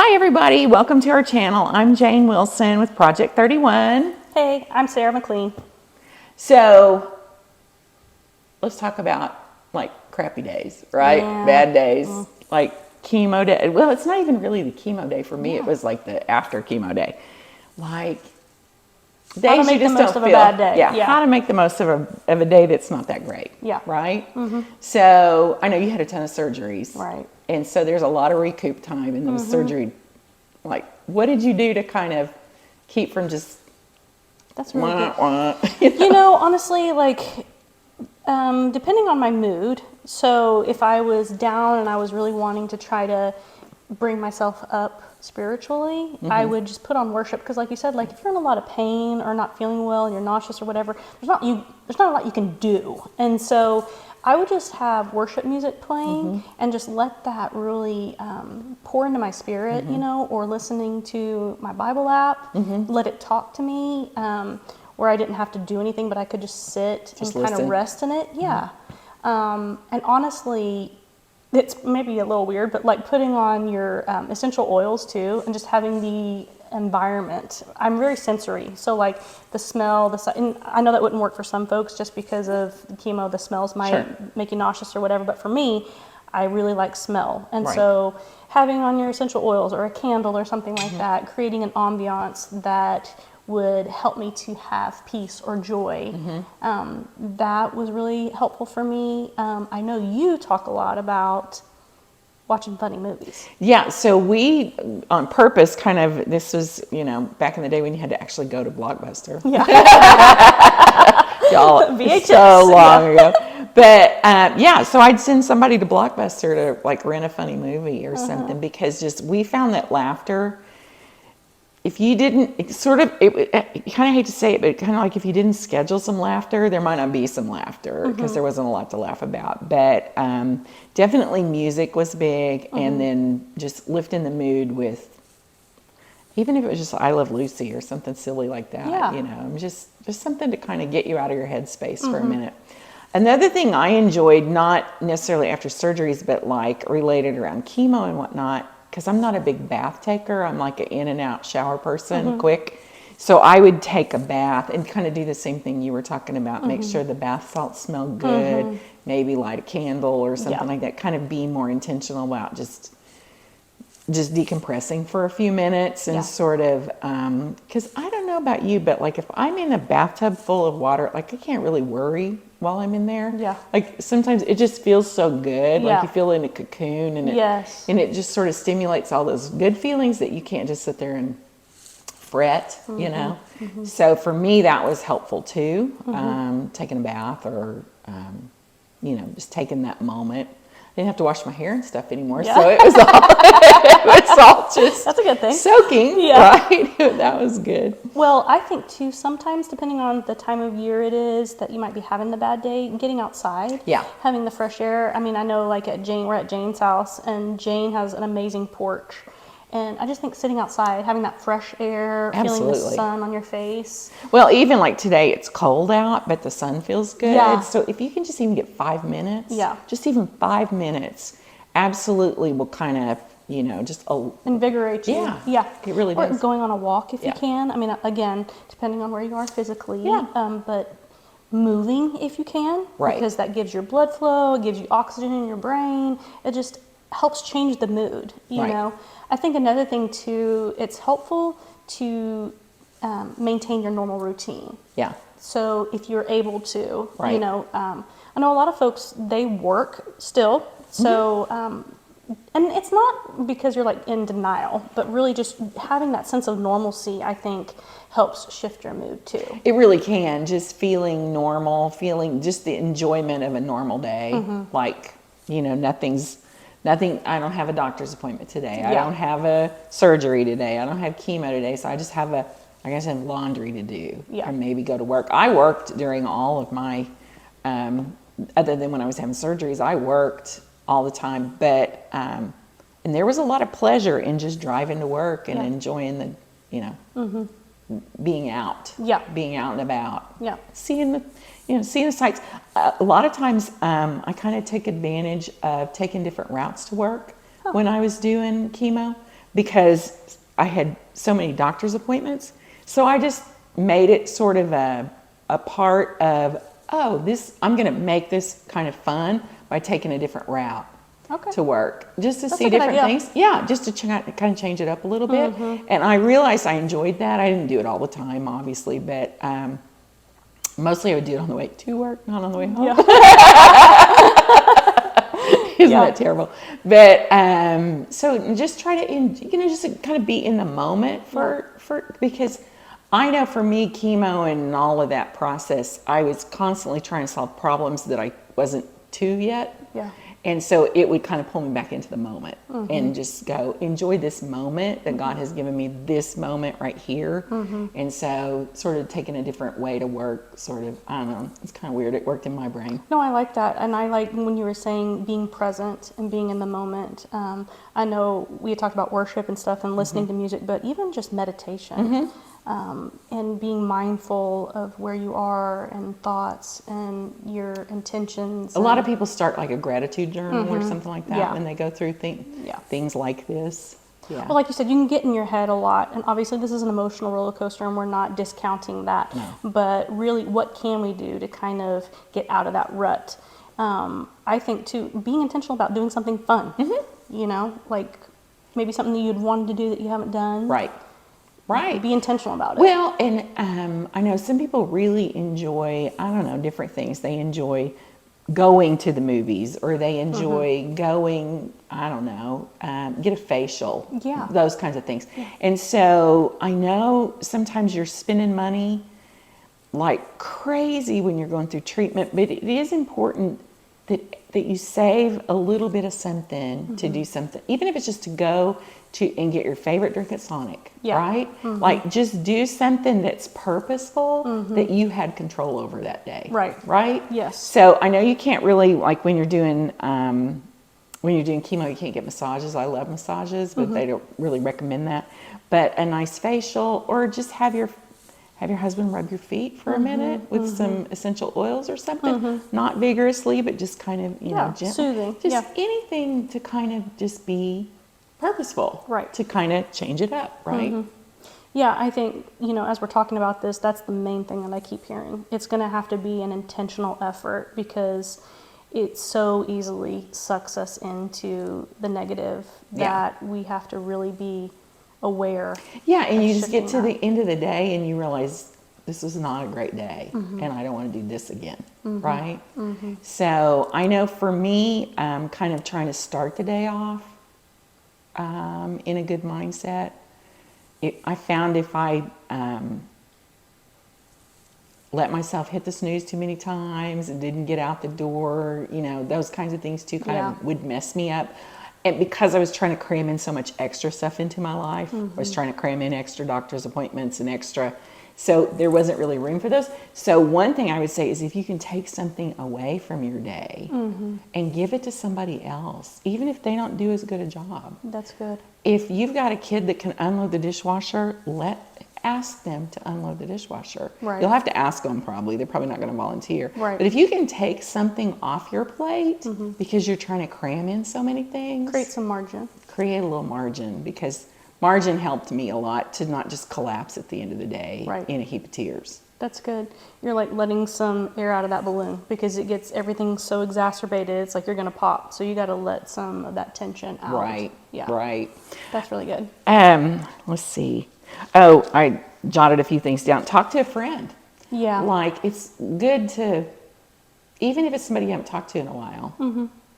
Hi everybody, welcome to our channel. I'm Jane Wilson with Project 31. Hey, I'm Sarah McLean. So let's talk about like crappy days, right? Yeah. Bad days, like chemo day. Well, it's not even really the chemo day for me. It was like the after chemo day. Like days How to make you just the most don't of a feel. bad day. Yeah, how to make the most of a day that's not that great. Yeah. Right? So I know you had a ton of surgeries. Right. And so there's a lot of recoup time in those surgery. Like, what did you do to kind of keep from just That's really good. you know? You know, honestly, like, depending on my mood, so if I was down and I was really wanting to try to bring myself up spiritually, I would just put on worship because, like you said, like if you're in a lot of pain or not feeling well and you're nauseous or whatever, there's not a lot you can do. And so I would just have worship music playing and just let that really pour into my spirit, you know, or listening to my Bible app, let it talk to me, where I didn't have to do anything, but I could just sit and kind listen. of rest in it. Yeah. And honestly, it's maybe a little weird, but like putting on your essential oils too, and just having the environment. I'm very sensory, so like the smell, and I know that wouldn't work for some folks just because of the chemo. The smells might make you nauseous or whatever, but for me, I really like smell, and so having on your essential oils or a candle or something like that, creating an ambiance that would help me to have peace or joy. That was really helpful for me. I know you talk a lot about watching funny movies. Yeah, so we, on purpose, kind of, this was, you know, back in the day when you had to actually go to Blockbuster. Yeah. Y'all, VHS, so long ago. But yeah, so I'd send somebody to Blockbuster to like rent a funny movie or something, because just we found that laughter, if you didn't, you kind of hate to say it, but kind of like if you didn't schedule some laughter, there might not be some laughter because there wasn't a lot to laugh about. But definitely music was big, and then just lifting the mood with, even if it was just I Love Lucy or something silly like that, you know, just something to kind of get you out of your headspace for a minute. Another thing I enjoyed, not necessarily after surgeries, but like related around chemo and whatnot, because I'm not a big bath taker. I'm like an in and out shower person, quick. So I would take a bath and kind of do the same thing you were talking about. Make sure the bath salts smell good. Maybe light a candle or something like that. Kind of be more intentional about just decompressing for a few minutes and sort of, because I don't know about you, but like if I'm in a bathtub full of water, like I can't really worry while I'm in there. Yeah. Like sometimes it just feels so good. Like you feel in a cocoon, and it just sort of stimulates all those good feelings that you can't just sit there and fret, you know? So for me, that was helpful too. Taking a bath or, you know, just taking that moment. I didn't have to wash my hair and stuff anymore, so it was all just That's a good thing. soaking, right? That was good. Well, I think too, sometimes depending on the time of year it is that you might be having the bad day, getting outside, having the fresh air. I mean, I know like we're at Jane's house, and Jane has an amazing porch. And I just think sitting outside, having that fresh air, feeling the sun on your face. Well, even like today, it's cold out, but the sun feels good. Yeah. So if you can just even get 5 minutes, just even 5 minutes, absolutely will kind of, you know, just invigorate you. Yeah, it really does. Or going on a walk if you can. I mean, again, depending on where you are physically. But moving if you can. Right. Because that gives your blood flow, it gives you oxygen in your brain. It just helps change the mood, you know. I think another thing too, it's helpful to maintain your normal routine. Yeah. So if you're able to, you know, I know a lot of folks, they work still. So, and it's not because you're like in denial, but really just having that sense of normalcy, I think helps shift your mood too. It really can. Just feeling normal, feeling just the enjoyment of a normal day. Like, you know, nothing, I don't have a doctor's appointment today. I don't have a surgery today. I don't have chemo today. So I just have I guess I have laundry to do and maybe go to work. I worked during all of my, other than when I was having surgeries, I worked all the time. But, and there was a lot of pleasure in just driving to work and enjoying the, you know, being out. Being out and about. Seeing the sights. A lot of times I kind of take advantage of taking different routes to work when I was doing chemo, because I had so many doctor's appointments. So I just made it sort of a part of, oh, this, I'm going to make this kind of fun by taking a different route Okay. to work, just to That's see a good different idea. things. Yeah, just to kind of change it up a little bit. And I realized I enjoyed that. I didn't do it all the time, obviously, but mostly I would do it on the way to work, not on the way home. Yeah. Isn't Yeah. that terrible? But so just try to, just kind of be in the moment for because I know for me, chemo and all of that process, I was constantly trying to solve problems that I wasn't to yet. Yeah. And so it would kind of pull me back into the moment and just go, enjoy this moment that God has given me, this moment right here. And so sort of taking a different way to work, sort of, I don't know, it's kind of weird. It worked in my brain. No, I like that. And I like when you were saying being present and being in the moment. I know we had talked about worship and stuff and listening to music, but even just meditation and being mindful of where you are and thoughts and your intentions. A lot of people start like a gratitude journal or something like that Yeah. when they go through Yeah. things like this. Yeah. Well, like you said, you can get in your head a lot, and obviously this is an emotional roller coaster, and we're not discounting that. No. But really, what can we do to kind of get out of that rut? I think too, being intentional about doing something fun. You know, like maybe something that you'd wanted to do that you haven't done. Right. Right. Be intentional about it. Well, and I know some people really enjoy, I don't know, different things. They enjoy going to the movies, or they enjoy going, I don't know, get a facial. Yeah. Those kinds of things. And so I know sometimes you're spending money like crazy when you're going through treatment, but it is important that you save a little bit of something to do something, even if it's just to go to and get your favorite drink at Sonic, Yeah. right? Like just do something that's purposeful that you had control over that day. Right. Right? Yes. So I know you can't really, like when you're doing chemo, you can't get massages. I love massages, but they don't really recommend that. But a nice facial, or just have your husband rub your feet for a minute with some essential oils or something. Not vigorously, but just kind of, Yeah, gently. soothing. Just Yeah. anything to kind of just be purposeful. Right. To kind of change it up, right? Yeah, I think, as we're talking about this, that's the main thing that I keep hearing. It's going to have to be an intentional effort, because it so easily sucks us into the negative Yeah. that we have to really be aware. Yeah, and of you just get to shifting the end of the day and you realize this was not a great day and I don't want to do this again, right? So I know for me, kind of trying to start the day off in a good mindset, I found if I let myself hit the snooze too many times and didn't get out the door, those kinds of things too kind of would mess me up. And because I was trying to cram in so much extra stuff into my life, I was trying to cram in extra doctor's appointments and extra, so there wasn't really room for those. So one thing I would say is if you can take something away from your day and give it to somebody else, even if they don't do as good a job. That's good. If you've got a kid that can unload the dishwasher, ask them to unload the dishwasher. Right. You'll have to ask them probably. They're probably not going to volunteer. Right. But if you can take something off your plate because you're trying to cram in so many things, Create some margin. create a little margin, because margin helped me a lot to not just collapse at the end of the day Right. in a heap of tears. That's good. You're like letting some air out of that balloon, because it gets everything so exacerbated. It's like you're going to pop. So you got to let some of that tension out. Right. Yeah. Right. That's really good. Let's see. Oh, I jotted a few things down. Talk to a friend. Yeah. Like, it's good to, even if it's somebody you haven't talked to in a while,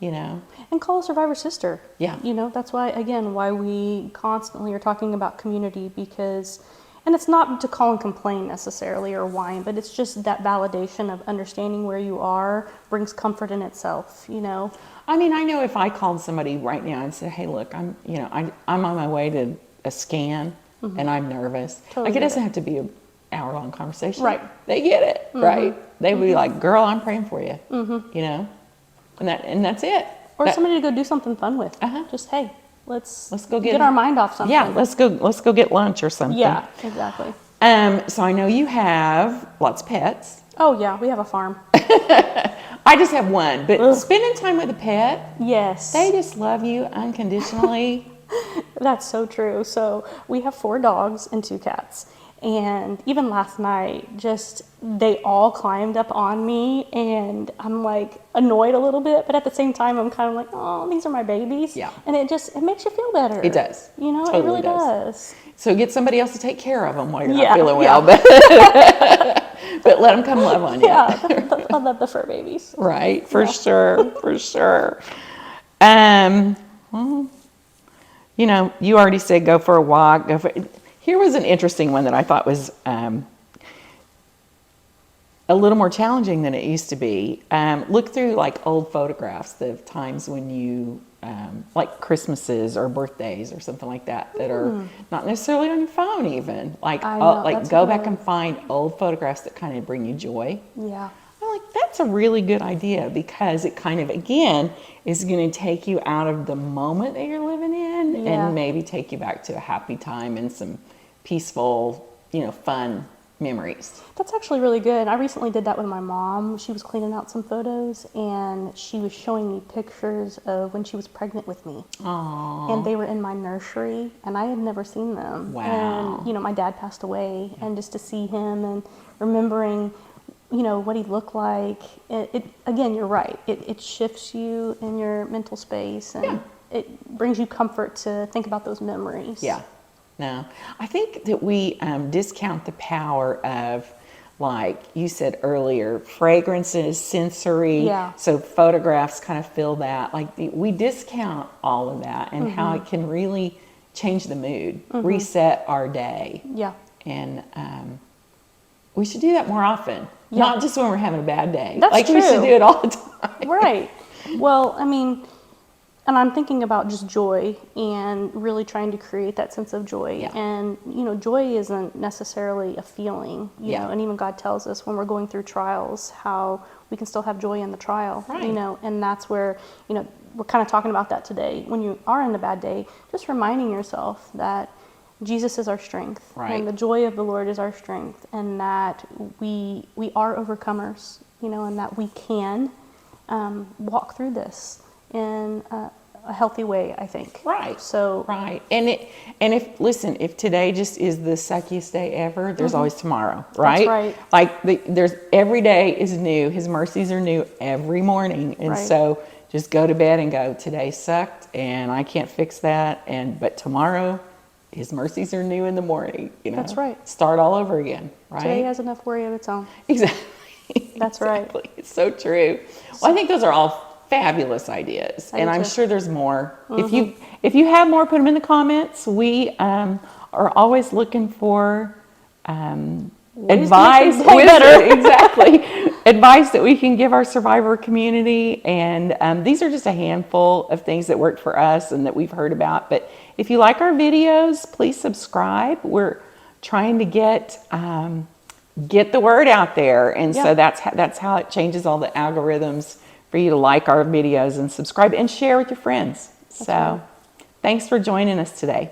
And call a survivor sister. Yeah. That's why we constantly are talking about community, because, and it's not to call and complain necessarily or whine, but it's just that validation of understanding where you are brings comfort in itself, I mean, I know if I called somebody right now and said, hey, look, I'm on my way to a scan and I'm nervous. Totally Like, it get doesn't it. have to be an hour-long conversation. Right. They get it, right? They would be like, girl, I'm praying for you, and that's it. Or That- somebody to go do something fun with. Uh-huh. Just, hey, let's go get our mind off something. Yeah, let's go get lunch or something. Yeah, exactly. So I know you have lots of pets. Oh, yeah, we have a farm. I just have one, but spending time with a pet, Yes. they just love you unconditionally. That's so true. So we have 4 dogs and 2 cats. And even last night, just they all climbed up on me, and I'm like annoyed a little bit, but at the same time, I'm kind of like, oh, these are my babies. Yeah. And it makes you feel better. It does. You know, Totally it really does. So get somebody else to take care of them while you're Yeah, not feeling yeah. well, but let them come love on you. Yeah, I love the fur babies. Right, for Yeah. sure, for sure. Well, you know, you already said go for a walk. Here was an interesting one that I thought was a little more challenging than it used to be. Look through like old photographs of times when you, like Christmases or birthdays or something like that, that are not necessarily on your phone even. Like, I know, like that's go good. back and find old photographs that kind of bring you joy. Yeah. I'm like, that's a really good idea because it kind of, again, is going to take you out of the moment that you're living in Yeah. and maybe take you back to a happy time and some peaceful, you know, fun memories. That's actually really good. I recently did that with my mom. She was cleaning out some photos, and she was showing me pictures of when she was pregnant with me. Aww. And they were in my nursery, and I had never seen them. Wow. And, you know, my dad passed away, and just to see him and remembering, you know, what he looked like, again, you're right. It shifts you in your mental space, and it brings you comfort to think about those memories. Yeah. No, I think that we discount the power of, like you said earlier, fragrances, sensory. Yeah. So photographs kind of fill that. Like we discount all of that and how it can really change the mood, reset our day. Yeah. And we should do that more often. Yeah. Not just when we're having a bad day. That's like we should true. do it all the time. Right. Well, I mean, and I'm thinking about just joy and really trying to create that sense of joy. Yeah. And, you know, joy isn't necessarily a feeling, you Yeah. know, and even God tells us when we're going through trials how we can still have joy in the trial, Right. you know, and that's where, you know, we're kind of talking about that today. When you are in a bad day, just reminding yourself that Jesus is our strength, Right. and the joy of the Lord is our strength, and that we are overcomers, you know, and that we can walk through this in a healthy way, I think. Right. So Right. And if today just is the suckiest day ever, there's always tomorrow, right? right. Like there's every day is new. His mercies are new every morning. And Right. so just go to bed and go, today sucked and I can't fix that. But tomorrow his mercies are new in the morning, you know. That's right. Start all over again, right? today has enough worry of its own. Exactly. That's right. Exactly. It's so true. Well, I think those are all fabulous ideas, I and do I'm too. sure there's more. If you have more, put them in the comments. We are always looking for Ways to advice. make their day better. Exactly. Advice that we can give our survivor community, and these are just a handful of things that worked for us and that we've heard about. But if you like our videos, please subscribe. We're trying to get the word out there, and so Yeah. that's how it changes all the algorithms for you to like our videos and subscribe and share with your friends. So right. thanks for joining us today.